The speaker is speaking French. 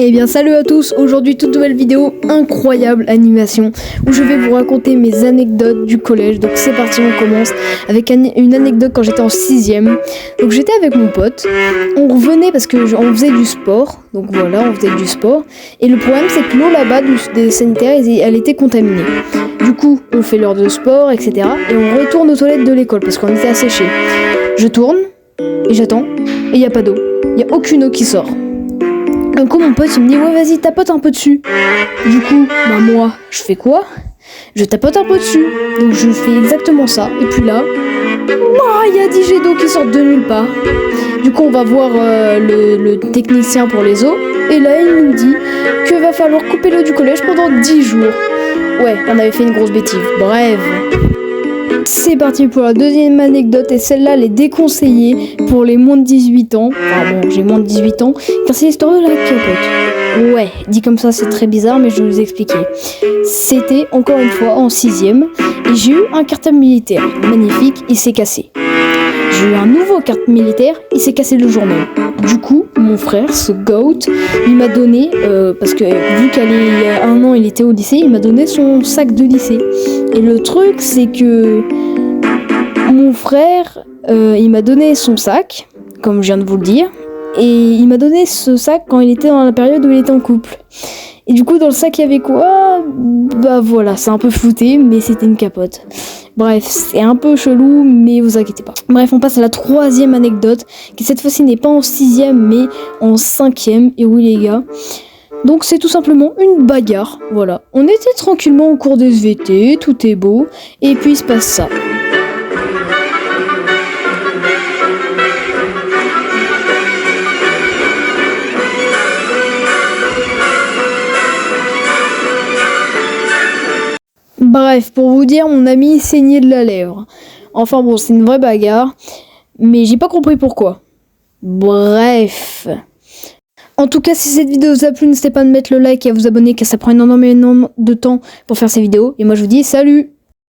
Eh bien salut à tous, aujourd'hui toute nouvelle vidéo, incroyable animation, où je vais vous raconter mes anecdotes du collège. Donc c'est parti, on commence avec une anecdote quand j'étais en 6ème. Donc j'étais avec mon pote, on revenait parce qu'on faisait du sport, donc voilà, on faisait du sport. Et le problème c'est que l'eau là-bas des sanitaires, elle était contaminée. Du coup, on fait l'heure de sport, etc. Et on retourne aux toilettes de l'école parce qu'on était asséchés. Je tourne, et j'attends, et il n'y a pas d'eau, il n'y a aucune eau qui sort. Du coup mon pote il me dit ouais vas-y tapote un peu dessus. Du coup moi je fais quoi? Je tapote un peu dessus. Donc je fais exactement ça. Et puis là, il y a 10 jets d'eau qui sortent de nulle part. Du coup on va voir le technicien pour les eaux. Et là il nous dit que va falloir couper l'eau du collège pendant 10 jours. Ouais, on avait fait une grosse bêtise. Bref. C'est parti pour la deuxième anecdote, et celle-là elle est déconseillée pour les moins de 18 ans. Enfin bon, j'ai moins de 18 ans, car c'est l'histoire de la capote. Ouais, dit comme ça c'est très bizarre, mais je vais vous expliquer. C'était encore une fois en 6ème, et j'ai eu un cartable militaire. Magnifique, il s'est cassé. J'ai eu un nouveau carte militaire, il s'est cassé le jour même. Du coup, mon frère, ce goat, il m'a donné, parce que vu qu'il y a un an il était au lycée, il m'a donné son sac de lycée. Et le truc, c'est que mon frère, il m'a donné son sac, comme je viens de vous le dire, et il m'a donné ce sac quand il était dans la période où il était en couple. Et du coup, dans le sac, il y avait quoi? Bah voilà, c'est un peu flouté, mais c'était une capote. Bref, c'est un peu chelou, mais vous inquiétez pas. Bref, on passe à la troisième anecdote, qui cette fois-ci n'est pas en 6ème, mais en 5ème. Et oui les gars, donc c'est tout simplement une bagarre, voilà. On était tranquillement au cours des SVT, tout est beau, et puis il se passe ça. Bref, pour vous dire, mon ami saignait de la lèvre. Enfin bon, c'est une vraie bagarre, mais j'ai pas compris pourquoi. Bref. En tout cas, si cette vidéo vous a plu, n'hésitez pas à mettre le like et à vous abonner, car ça prend énormément de temps pour faire ces vidéos. Et moi je vous dis salut!